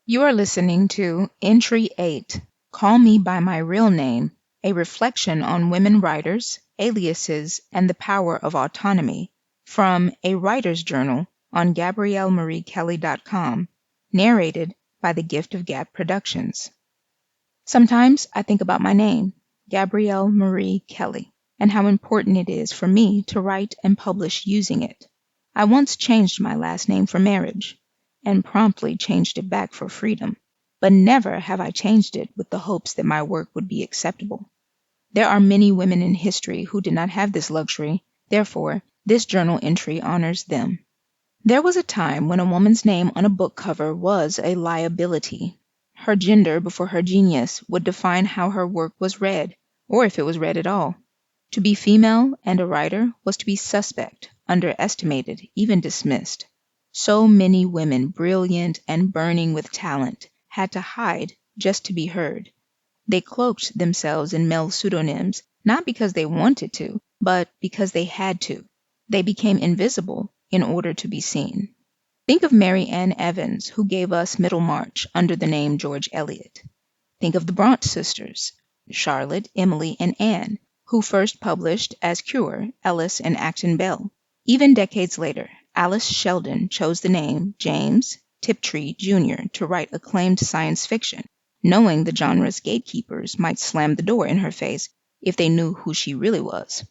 You are listening to Entry 8, Call Me by My Real Name, a reflection on women writers, aliases, and the power of autonomy, from A Writer's Journal on GabrielleMarieKelley.com, narrated by the Gift of Gab Productions. Sometimes I think about my name, Gabrielle Marie Kelley, and how important it is for me to write and publish using it. I once changed my last name for marriage, and promptly changed it back for freedom, but never have I changed it with the hopes that my work would be acceptable. There are many women in history who did not have this luxury, therefore, this journal entry honors them. There was a time when a woman's name on a book cover was a liability. Her gender before her genius would define how her work was read, or if it was read at all. To be female and a writer was to be suspect, underestimated, even dismissed. So many women, brilliant and burning with talent, had to hide just to be heard. They cloaked themselves in male pseudonyms, not because they wanted to, but because they had to. They became invisible in order to be seen. Think of Mary Ann Evans, who gave us Middlemarch under the name George Eliot. Think of the Bront sisters, Charlotte, Emily, and Anne, who first published as Cure, Ellis, and Acton Bell. Even decades later, Alice Sheldon chose the name James Tiptree, Jr. to write acclaimed science fiction, knowing the genre's gatekeepers might slam the door in her face if they knew who she really was.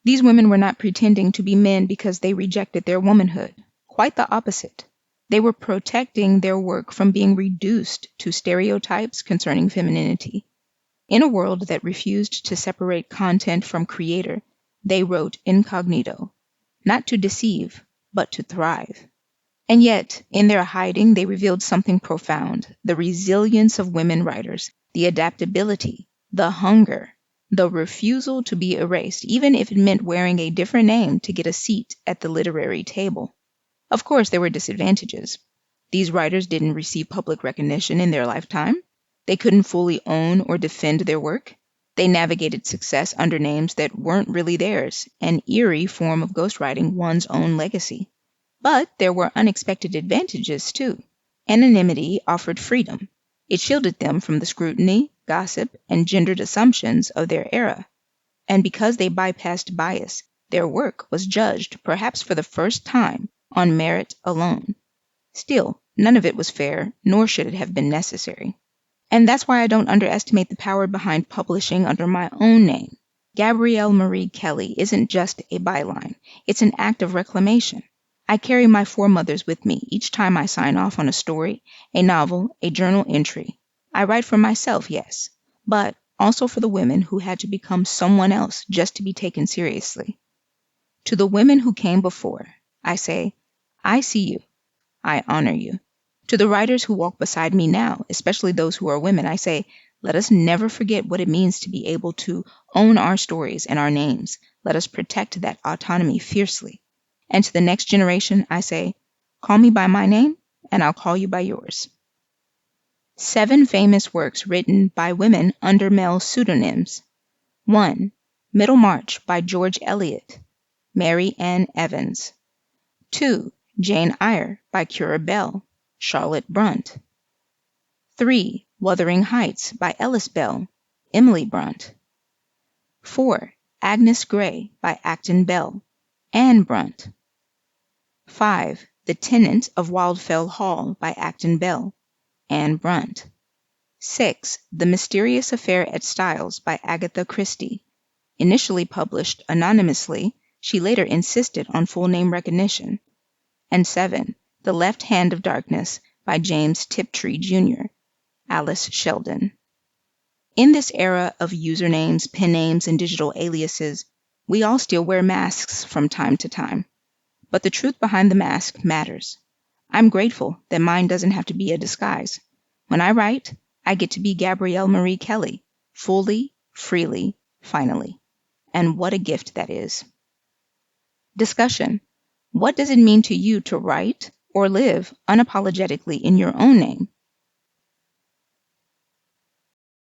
These women were not pretending to be men because they rejected their womanhood. Quite the opposite. They were protecting their work from being reduced to stereotypes concerning femininity. In a world that refused to separate content from creator, they wrote incognito, not to deceive, but to thrive. And yet, in their hiding, they revealed something profound: the resilience of women writers, the adaptability, the hunger, the refusal to be erased, even if it meant wearing a different name to get a seat at the literary table. Of course, there were disadvantages. These writers didn't receive public recognition in their lifetime. They couldn't fully own or defend their work. They navigated success under names that weren't really theirs, an eerie form of ghostwriting one's own legacy. But there were unexpected advantages, too. Anonymity offered freedom. It shielded them from the scrutiny, gossip, and gendered assumptions of their era. And because they bypassed bias, their work was judged, perhaps for the first time, on merit alone. Still, none of it was fair, nor should it have been necessary. And that's why I don't underestimate the power behind publishing under my own name. Gabrielle Marie Kelley isn't just a byline. It's an act of reclamation. I carry my foremothers with me each time I sign off on a story, a novel, a journal entry. I write for myself, yes, but also for the women who had to become someone else just to be taken seriously. To the women who came before, I say, I see you. I honor you. To the writers who walk beside me now, especially those who are women, I say, let us never forget what it means to be able to own our stories and our names. Let us protect that autonomy fiercely. And to the next generation, I say, call me by my name, and I'll call you by yours. 7 famous works written by women under male pseudonyms. 1. Middlemarch by George Eliot, Mary Ann Evans. 2. Jane Eyre by Cure Bell, Charlotte Bront. 3. Wuthering Heights by Ellis Bell, Emily Bront. 4. Agnes Grey by Acton Bell, Anne Bront. 5. The Tenant of Wildfell Hall by Acton Bell, Anne Bront. 6. The Mysterious Affair at Styles by Agatha Christie. Initially published anonymously, she later insisted on full name recognition. And 7. The Left Hand of Darkness by James Tiptree, Jr., Alice Sheldon. In this era of usernames, pen names, and digital aliases, we all still wear masks from time to time. But the truth behind the mask matters. I'm grateful that mine doesn't have to be a disguise. When I write, I get to be Gabrielle Marie Kelley, fully, freely, finally. And what a gift that is. Discussion. What does it mean to you to write or live unapologetically in your own name?